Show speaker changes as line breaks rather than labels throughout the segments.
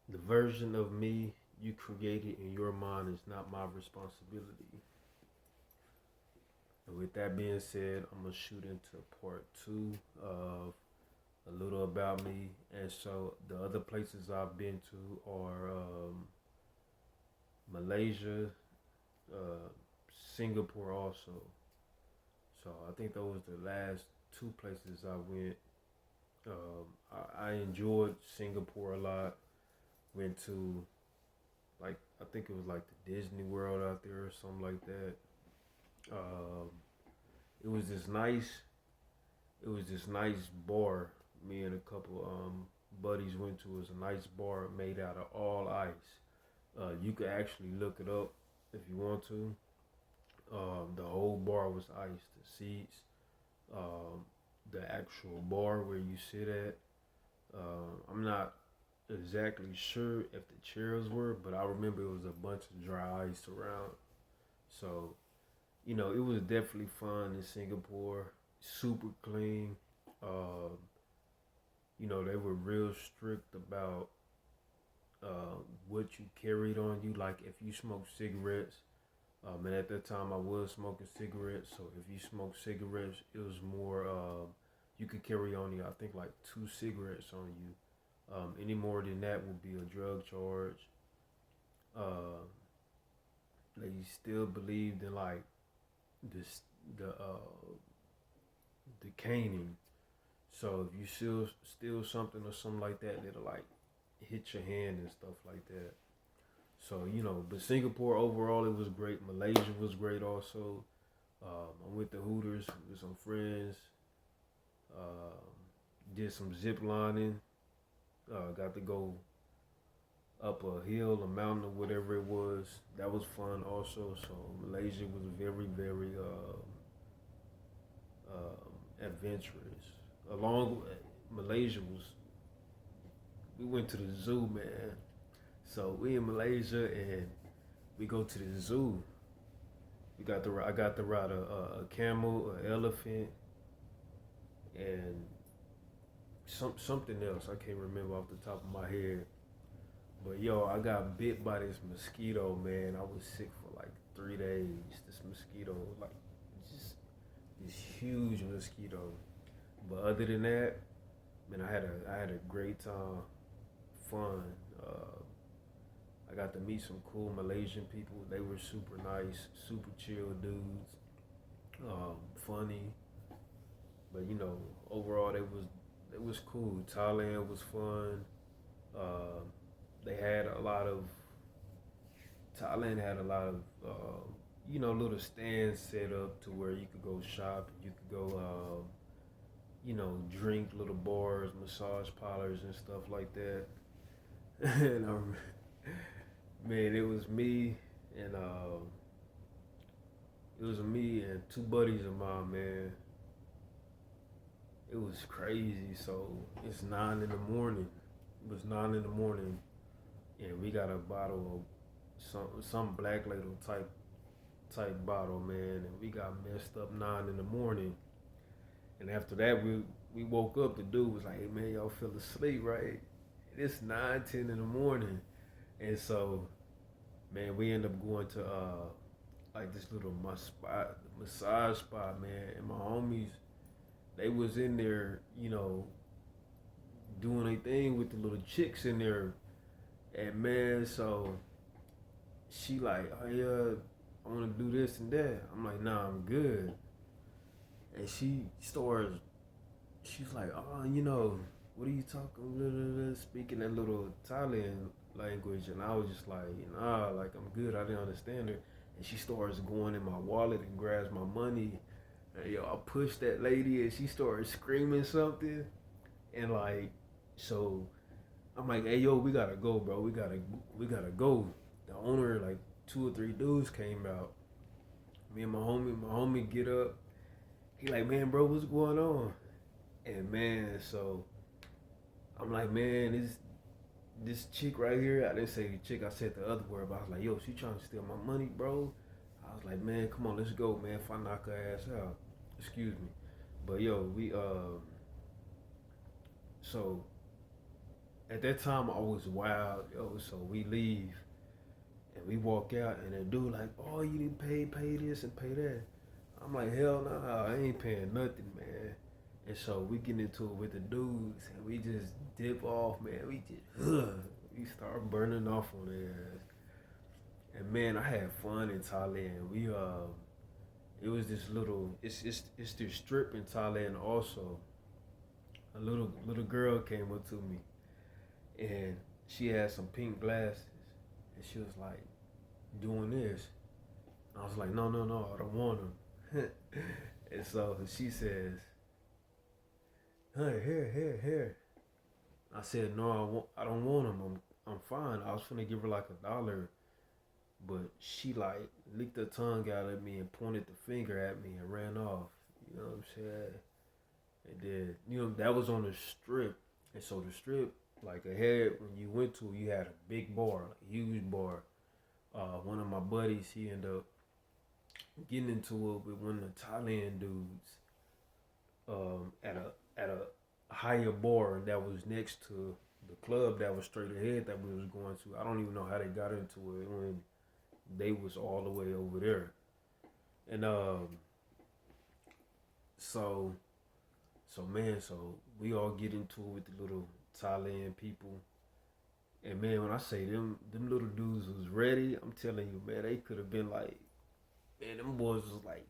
The version of me you created in your mind is not my responsibility. And with that being said, I'm gonna shoot into part two of a little about me. And so the other places I've been to are Malaysia, uh, Singapore also. So I think those was the last two places I went. I enjoyed Singapore a lot. Went to like I think it was like the Disney World out there or something like that. Um, it was this nice. It was this nice bar. Me and a couple buddies went to. It was a nice bar made out of all ice. You could actually look it up if you want to. The whole bar was ice. The seats, um, the actual bar where you sit at. I'm not exactly sure if the chairs were, but I remember it was a bunch of dry ice around. So, it was definitely fun in Singapore. Super clean. Uh, they were real strict about what you carried on you. Like if you smoke cigarettes, and at that time I was smoking cigarettes. So if you smoke cigarettes, it was more. You could carry on you. I think like two cigarettes on you. Any more than that would be a drug charge. Uh, they still believed in like this the caning. So if you steal something or something like that, it'll like hit your hand and stuff like that. So but Singapore overall it was great. Malaysia was great also. I went to Hooters with some friends. Did some zip lining. Got to go up a hill, a mountain, or whatever it was. That was fun also. So Malaysia was very, very adventurous. Along with Malaysia was, we went to the zoo, man. So we in Malaysia and we go to the zoo. I got to ride a camel, an elephant, and something else I can't remember off the top of my head. But yo, I got bit by this mosquito, man. I was sick for like 3 days. This mosquito, like just this huge mosquito. But other than that, man, I had a great time, fun. Uh, I got to meet some cool Malaysian people. They were super nice, super chill dudes, funny. But overall, it was cool. Thailand was fun. Uh, they had a lot of Thailand had a lot of little stands set up to where you could go shop. You could go drink, little bars, massage parlors and stuff like that. and man, it was me and two buddies of mine, man. It was crazy. So it's 9 in the morning. It was 9 in the morning, and we got a bottle of some black label type bottle, man, and we got messed up 9 in the morning. And after that, we woke up. The dude was like, "Hey man, y'all fell asleep, right? It's 9, 10 in the morning." And so, man, we end up going to like this little massage spot, man. And my homies, they was in there, doing a thing with the little chicks in there. And man, so she like, "Oh yeah, I want to do this and that." I'm like, "Nah, I'm good." And she's like, "Oh, what are you talking?" Blah, blah, blah, speaking that little Thailand language, and I was just like, "Nah, like I'm good." I didn't understand her, and she starts going in my wallet and grabs my money. And yo, I pushed that lady, and she started screaming something, and like, so I'm like, "Hey, yo, we gotta go, bro. We gotta go." The owner, like 2 or 3 dudes came out. Me and my homie get up. He like, "Man, bro, what's going on?" And man, so I'm like, "Man, this chick right here." I didn't say chick, I said the other word, but I was like, "Yo, she trying to steal my money, bro." I was like, "Man, come on, let's go, man. If I knock her ass out." Excuse me. But yo, we so at that time I was wild, yo. So we leave and we walk out, and the dude like, oh, you need to pay this and pay that. I'm like, hell no, I ain't paying nothing, man. And so we get into it with the dudes, and we just dip off, man. We just, we start burning off on their ass. And man, I had fun in Thailand. It was this little, it's this strip in Thailand also. A little girl came up to me, and she had some pink glasses, and she was like doing this. I was like, no, no, no, I don't want them. And so she says, hey, here. I said, no, I don't want them. I'm fine. I was gonna give her like $1, but she like licked her tongue out at me and pointed the finger at me and ran off. You know what I'm saying? And then, that was on the strip. And so the strip, like ahead when you went to, you had a big bar, like a huge bar. One of my buddies, he ended up getting into it with one of the Thailand dudes at a higher bar that was next to the club that was straight ahead that we was going to. I don't even know how they got into it when they was all the way over there. And so so we all get into it with the little Thailand people. And man, when I say them little dudes was ready, I'm telling you, man, they could have been like, man, them boys was like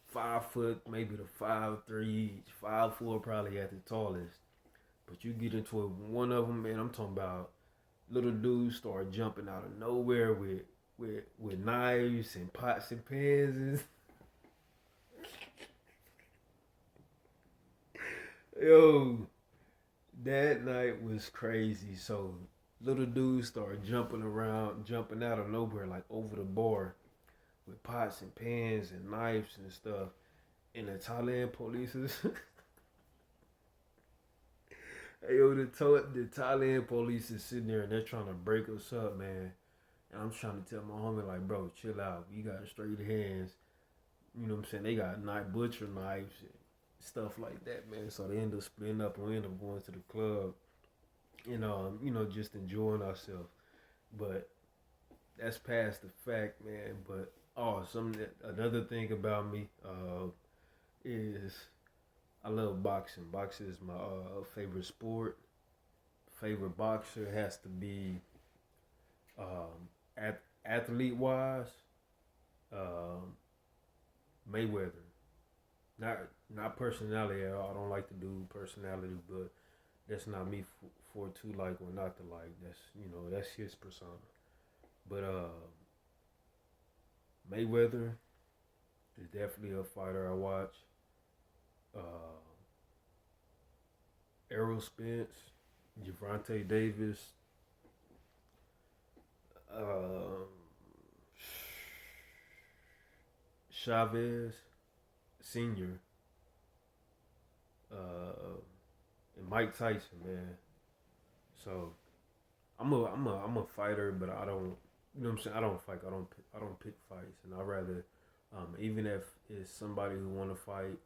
5 foot, maybe the 5'3", 5'4", probably at the tallest. But you get into it with one of them, man. I'm talking about little dudes start jumping out of nowhere with knives and pots and pans. Yo, that night was crazy. So little dudes start jumping around, jumping out of nowhere, like over the bar with pots and pans and knives and stuff. And the Thailand police is, hey, yo, the Thailand police is sitting there and they're trying to break us up, man. And I'm trying to tell my homie, like, bro, chill out. You got straight hands. You know what I'm saying? They got butcher knives and stuff like that, man. So they end up splitting up and we end up going to the club and, just enjoying ourselves. But that's past the fact, man. But, another thing about me is I love boxing. Boxing is my favorite sport. Favorite boxer has to be athlete wise, um, Mayweather. Not personality at all. I don't like to do personality, but that's not me for to like or not to like. That's his persona. But Mayweather is definitely a fighter I watch. Uh, Errol Spence, Javante Davis, uh, Chavez Senior, and Mike Tyson, man. So I'm a fighter, but I don't. You know what I'm saying? I don't fight. I don't pick fights, and I rather, even if it's somebody who want to fight,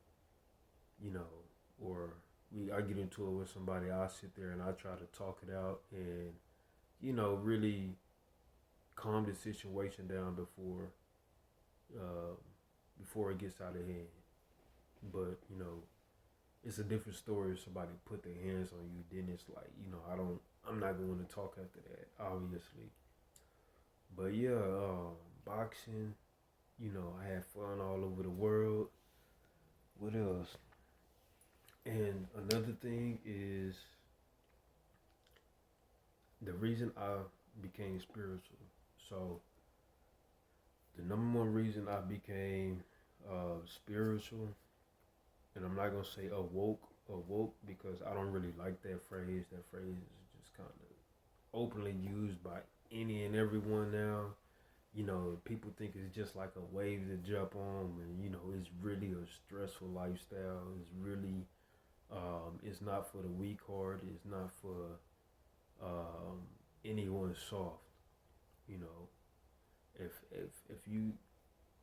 you know, or I get into it with somebody, I sit there and I try to talk it out and really calm the situation down uh, before it gets out of hand. But it's a different story if somebody put their hands on you. Then it's like I'm not going to talk after that, obviously. But yeah, boxing. I had fun all over the world. What else? And another thing is the reason I became spiritual. So the number one reason I became spiritual, and I'm not gonna say awoke because I don't really like that phrase. That phrase is just kind of openly used by any and everyone now. People think it's just like a wave to jump on, and it's really a stressful lifestyle. It's really, it's not for the weak heart. It's not for anyone soft. You know, if you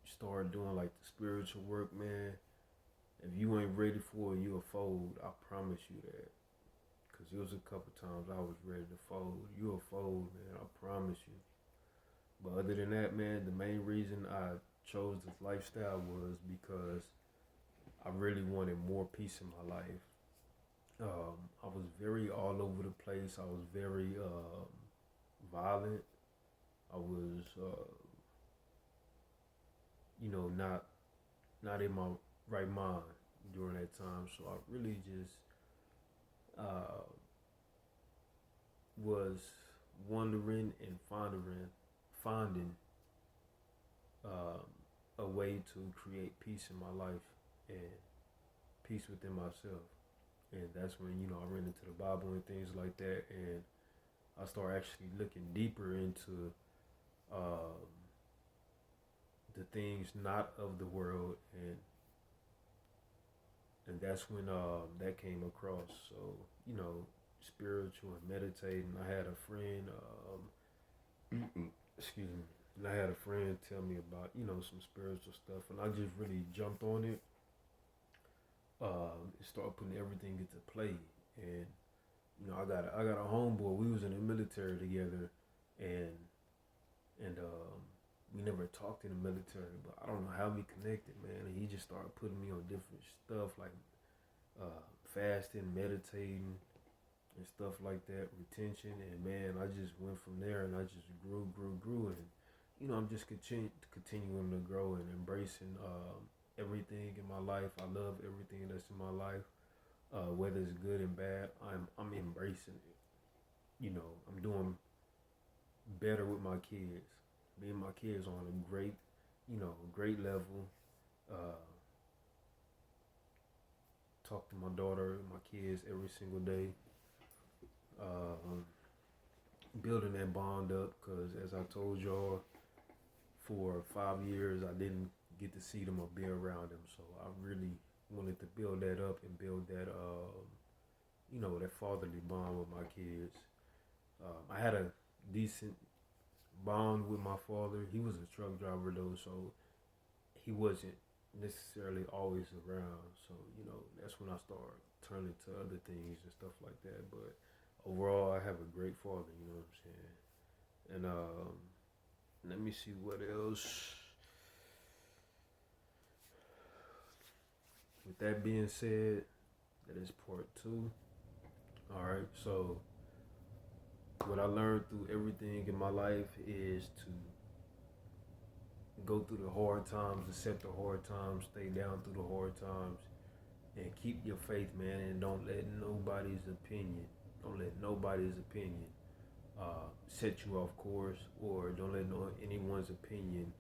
start doing like the spiritual work, man, If you ain't ready for it, you'll fold. I promise you that. Cause it was a couple times I was ready to fold. You'll fold, man. I promise you. But other than that, man, the main reason I chose this lifestyle was because I really wanted more peace in my life. I was very all over the place. I was very violent. I was, not in my right mind during that time. So I really just uh, was wondering and finding um, a way to create peace in my life and peace within myself. And that's when I ran into the Bible and things like that, and I started actually looking deeper into um, the things not of the world, and that's when that came across. So spiritual and meditating. I had a friend, excuse me, and I had a friend tell me about some spiritual stuff, and I just really jumped on it. And started putting everything into play, and I got a homeboy. We was in the military together, and we never talked in the military, but I don't know how we connected, man. And he just started putting me on different stuff like fasting, meditating, and stuff like that, retention. And man, I just went from there, and I just grew, and I'm just continuing to grow and embracing everything in my life. I love everything that's in my life, whether it's good and bad. I'm embracing it. I'm doing better with my kids. Me and my kids are on a great level. Uh, Talk to my daughter, my kids every single day. Um, Building that bond up, because as I told y'all, for 5 years I didn't get to see them or be around them. So I really wanted to build that up and build that, that fatherly bond with my kids. I had a decent bond with my father. He was a truck driver though, so he wasn't necessarily always around. So that's when I started turning to other things and stuff like that. But overall, I have a great father. You know what I'm saying? And let me see what else. With that being said, that is part two. All right. So what I learned through everything in my life is to go through the hard times, accept the hard times, stay down through the hard times, and keep your faith, man. And don't let nobody's opinion set you off course, or don't let anyone's opinion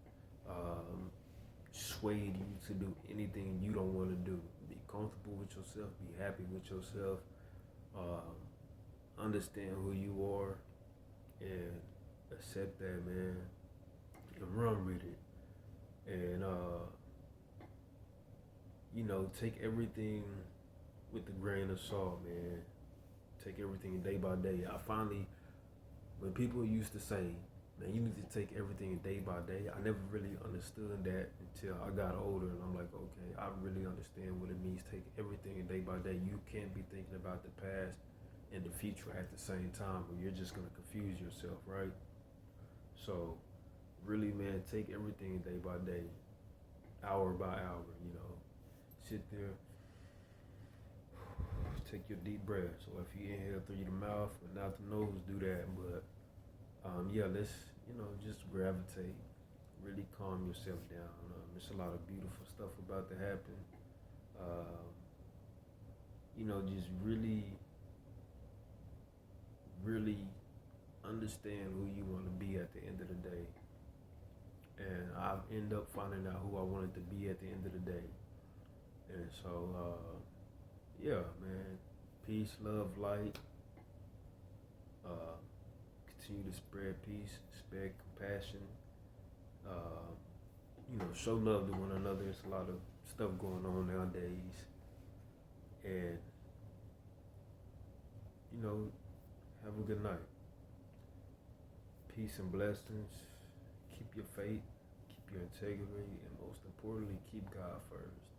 sway you to do anything you don't want to do. Be comfortable with yourself. Be happy with yourself. Understand who you are, and accept that, man, and run with it. And take everything with a grain of salt, man. Take everything day by day. When people used to say, man, you need to take everything day by day, I never really understood that until I got older, and I'm like, okay, I really understand what it means. Take everything day by day. You can't be thinking about the past and the future at the same time, or you're just gonna confuse yourself, right? So, really, man, take everything day by day, hour by hour. Sit there, take your deep breath. So if you inhale through the mouth and out the nose, do that. But let's just gravitate, really calm yourself down. There's a lot of beautiful stuff about to happen. Just really, really understand who you want to be at the end of the day. And I end up finding out who I wanted to be at the end of the day. And so, man, peace, love, light. Continue to spread peace, spread compassion. Show love to one another. There's a lot of stuff going on nowadays. And, have a good night. Peace and blessings. Keep your faith, keep your integrity, and most importantly, keep God first.